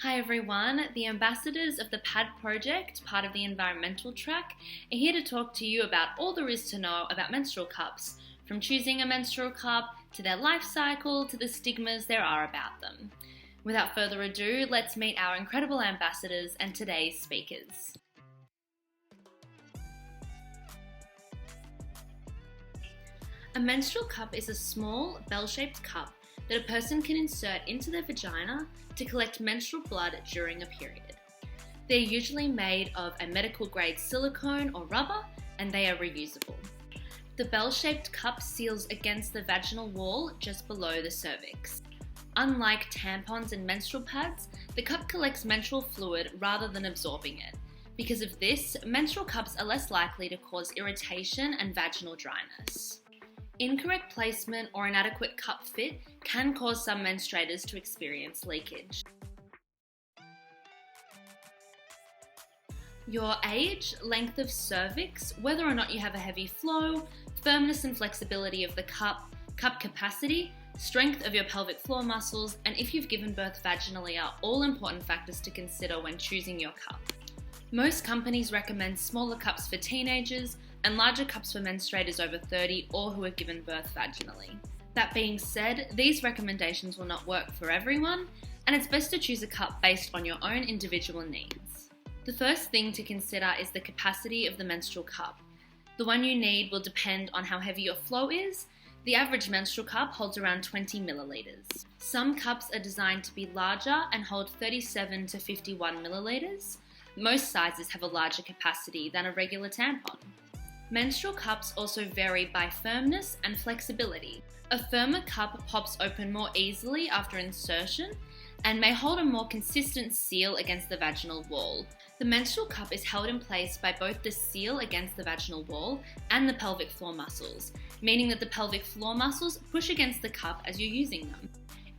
Hi everyone, the ambassadors of the PAD project, part of the environmental track, are here to talk to you about all there is to know about menstrual cups, from choosing a menstrual cup, to their life cycle, to the stigmas there are about them. Without further ado, let's meet our incredible ambassadors and today's speakers. A menstrual cup is a small, bell-shaped cup that a person can insert into their vagina to collect menstrual blood during a period. They're usually made of a medical-grade silicone or rubber, and they are reusable. The bell-shaped cup seals against the vaginal wall just below the cervix. Unlike tampons and menstrual pads, the cup collects menstrual fluid rather than absorbing it. Because of this, menstrual cups are less likely to cause irritation and vaginal dryness. Incorrect placement or inadequate cup fit can cause some menstruators to experience leakage. Your age, length of cervix, whether or not you have a heavy flow, firmness and flexibility of the cup, cup capacity, strength of your pelvic floor muscles, and if you've given birth vaginally are all important factors to consider when choosing your cup. Most companies recommend smaller cups for teenagers and larger cups for menstruators over 30 or who have given birth vaginally. That being said, these recommendations will not work for everyone, and it's best to choose a cup based on your own individual needs. The first thing to consider is the capacity of the menstrual cup. The one you need will depend on how heavy your flow is. The average menstrual cup holds around 20 milliliters. Some cups are designed to be larger and hold 37 to 51 milliliters. Most sizes have a larger capacity than a regular tampon. Menstrual cups also vary by firmness and flexibility. A firmer cup pops open more easily after insertion and may hold a more consistent seal against the vaginal wall. The menstrual cup is held in place by both the seal against the vaginal wall and the pelvic floor muscles, meaning that the pelvic floor muscles push against the cup as you're using them.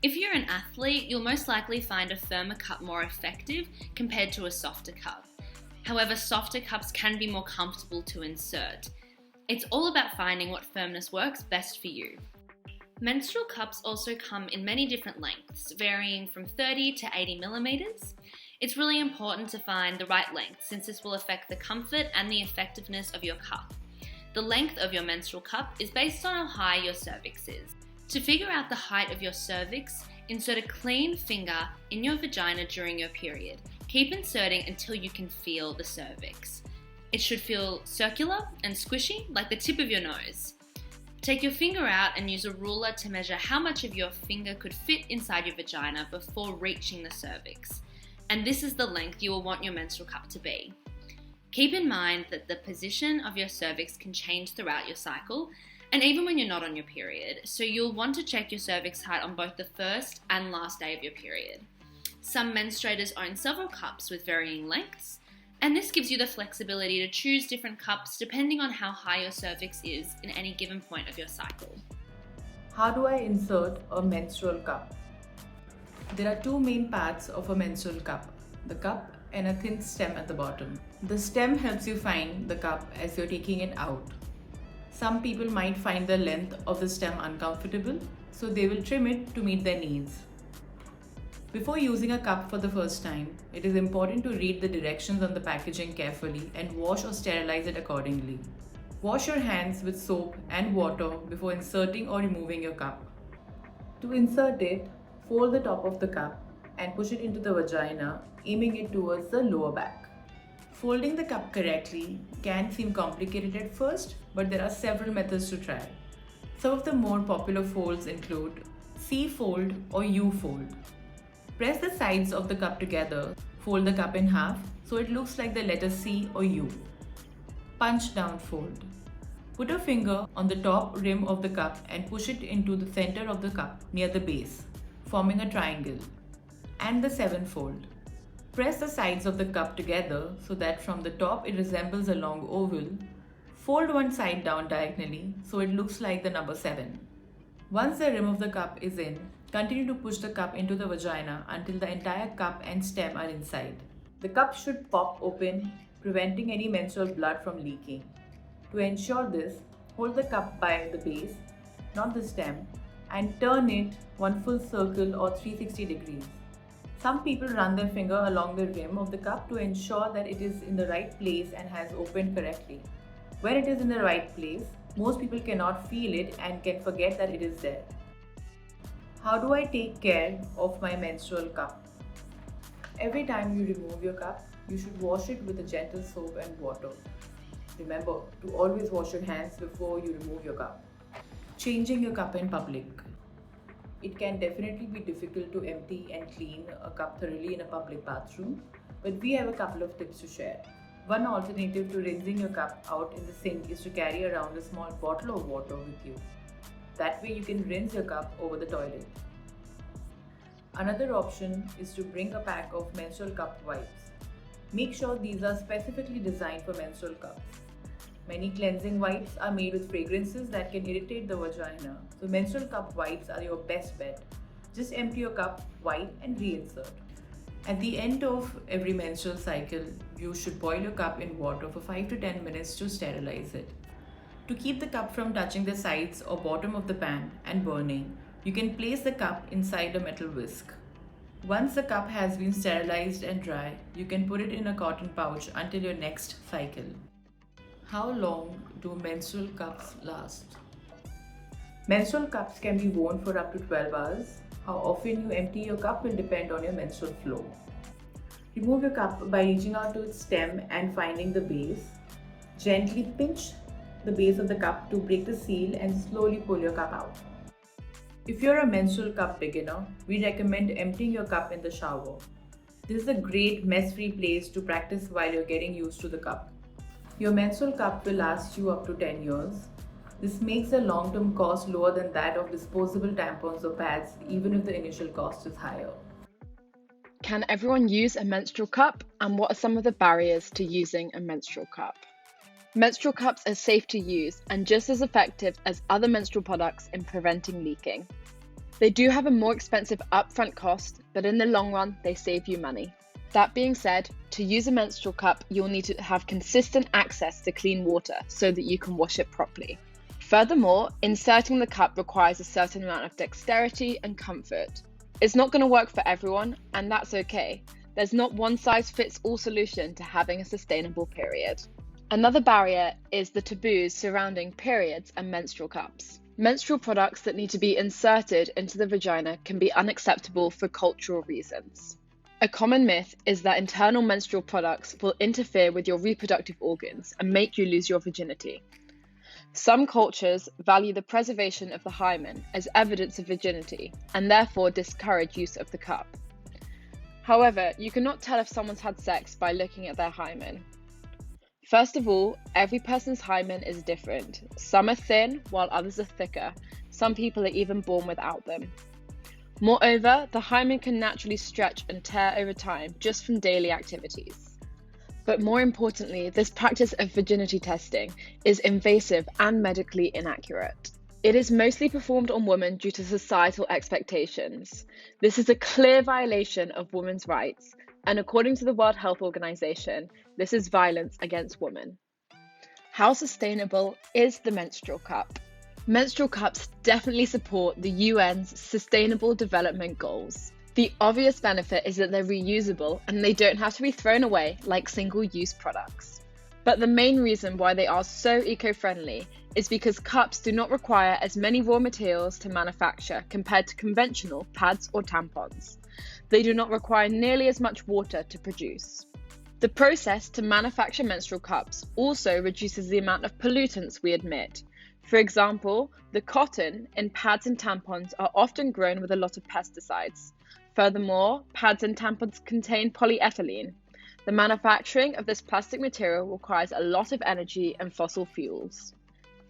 If you're an athlete, you'll most likely find a firmer cup more effective compared to a softer cup. However, softer cups can be more comfortable to insert. It's all about finding what firmness works best for you. Menstrual cups also come in many different lengths, varying from 30 to 80 millimeters. It's really important to find the right length since this will affect the comfort and the effectiveness of your cup. The length of your menstrual cup is based on how high your cervix is. To figure out the height of your cervix, insert a clean finger in your vagina during your period. Keep inserting until you can feel the cervix. It should feel circular and squishy, like the tip of your nose. Take your finger out and use a ruler to measure how much of your finger could fit inside your vagina before reaching the cervix. And this is the length you will want your menstrual cup to be. Keep in mind that the position of your cervix can change throughout your cycle, and even when you're not on your period, so you'll want to check your cervix height on both the first and last day of your period. Some menstruators own several cups with varying lengths, and this gives you the flexibility to choose different cups depending on how high your cervix is in any given point of your cycle. How do I insert a menstrual cup? There are two main parts of a menstrual cup, the cup and a thin stem at the bottom. The stem helps you find the cup as you're taking it out. Some people might find the length of the stem uncomfortable, so they will trim it to meet their needs. Before using a cup for the first time, it is important to read the directions on the packaging carefully and wash or sterilize it accordingly. Wash your hands with soap and water before inserting or removing your cup. To insert it, fold the top of the cup and push it into the vagina, aiming it towards the lower back. Folding the cup correctly can seem complicated at first, but there are several methods to try. Some of the more popular folds include C fold or U fold. Press the sides of the cup together, fold the cup in half so it looks like the letter C or U. Punch down fold. Put a finger on the top rim of the cup and push it into the center of the cup near the base, forming a triangle. And the 7 fold. Press the sides of the cup together so that from the top it resembles a long oval. Fold one side down diagonally so it looks like the number 7. Once the rim of the cup is in, continue to push the cup into the vagina until the entire cup and stem are inside. The cup should pop open, preventing any menstrual blood from leaking. To ensure this, hold the cup by the base, not the stem, and turn it one full circle or 360 degrees. Some people run their finger along the rim of the cup to ensure that it is in the right place and has opened correctly. When it is in the right place, most people cannot feel it and can forget that it is there. How do I take care of my menstrual cup? Every time you remove your cup, you should wash it with a gentle soap and water. Remember to always wash your hands before you remove your cup. Changing your cup in public. It can definitely be difficult to empty and clean a cup thoroughly in a public bathroom, but we have a couple of tips to share. One alternative to rinsing your cup out in the sink is to carry around a small bottle of water with you. That way you can rinse your cup over the toilet. Another option is to bring a pack of menstrual cup wipes. Make sure these are specifically designed for menstrual cups. Many cleansing wipes are made with fragrances that can irritate the vagina, so menstrual cup wipes are your best bet. Just empty your cup, wipe and reinsert. At the end of every menstrual cycle, you should boil your cup in water for 5 to 10 minutes to sterilize it. To keep the cup from touching the sides or bottom of the pan and burning, you can place the cup inside a metal whisk. Once the cup has been sterilized and dry, you can put it in a cotton pouch until your next cycle. How long do menstrual cups last? Menstrual cups can be worn for up to 12 hours. How often you empty your cup will depend on your menstrual flow. Remove your cup by reaching out to its stem and finding the base. Gently pinch the base of the cup to break the seal and slowly pull your cup out. If you're a menstrual cup beginner, we recommend emptying your cup in the shower. This is a great mess-free place to practice while you're getting used to the cup. Your menstrual cup will last you up to 10 years. This makes the long-term cost lower than that of disposable tampons or pads, even if the initial cost is higher. Can everyone use a menstrual cup, and what are some of the barriers to using a menstrual cup? Menstrual cups are safe to use and just as effective as other menstrual products in preventing leaking. They do have a more expensive upfront cost, but in the long run, they save you money. That being said, to use a menstrual cup, you'll need to have consistent access to clean water so that you can wash it properly. Furthermore, inserting the cup requires a certain amount of dexterity and comfort. It's not going to work for everyone, and that's okay. There's not one size fits all solution to having a sustainable period. Another barrier is the taboos surrounding periods and menstrual cups. Menstrual products that need to be inserted into the vagina can be unacceptable for cultural reasons. A common myth is that internal menstrual products will interfere with your reproductive organs and make you lose your virginity. Some cultures value the preservation of the hymen as evidence of virginity and therefore discourage use of the cup. However, you cannot tell if someone's had sex by looking at their hymen. First of all, every person's hymen is different. Some are thin, while others are thicker. Some people are even born without them. Moreover, the hymen can naturally stretch and tear over time just from daily activities. But more importantly, this practice of virginity testing is invasive and medically inaccurate. It is mostly performed on women due to societal expectations. This is a clear violation of women's rights, and according to the World Health Organization, this is violence against women. How sustainable is the menstrual cup? Menstrual cups definitely support the UN's Sustainable Development Goals. The obvious benefit is that they're reusable and they don't have to be thrown away like single-use products. But the main reason why they are so eco-friendly is because cups do not require as many raw materials to manufacture compared to conventional pads or tampons. They do not require nearly as much water to produce. The process to manufacture menstrual cups also reduces the amount of pollutants we emit. For example, the cotton in pads and tampons are often grown with a lot of pesticides. Furthermore, pads and tampons contain polyethylene. The manufacturing of this plastic material requires a lot of energy and fossil fuels.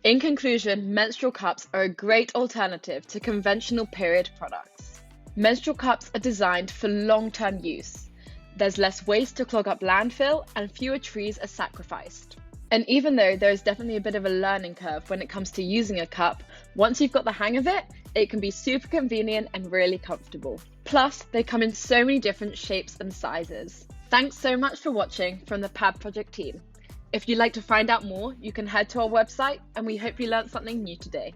In conclusion, menstrual cups are a great alternative to conventional period products. Menstrual cups are designed for long-term use. There's less waste to clog up landfill and fewer trees are sacrificed. And even though there is definitely a bit of a learning curve when it comes to using a cup, once you've got the hang of it, it can be super convenient and really comfortable. Plus, they come in so many different shapes and sizes. Thanks so much for watching from the Pad Project team. If you'd like to find out more, you can head to our website, and we hope you learned something new today.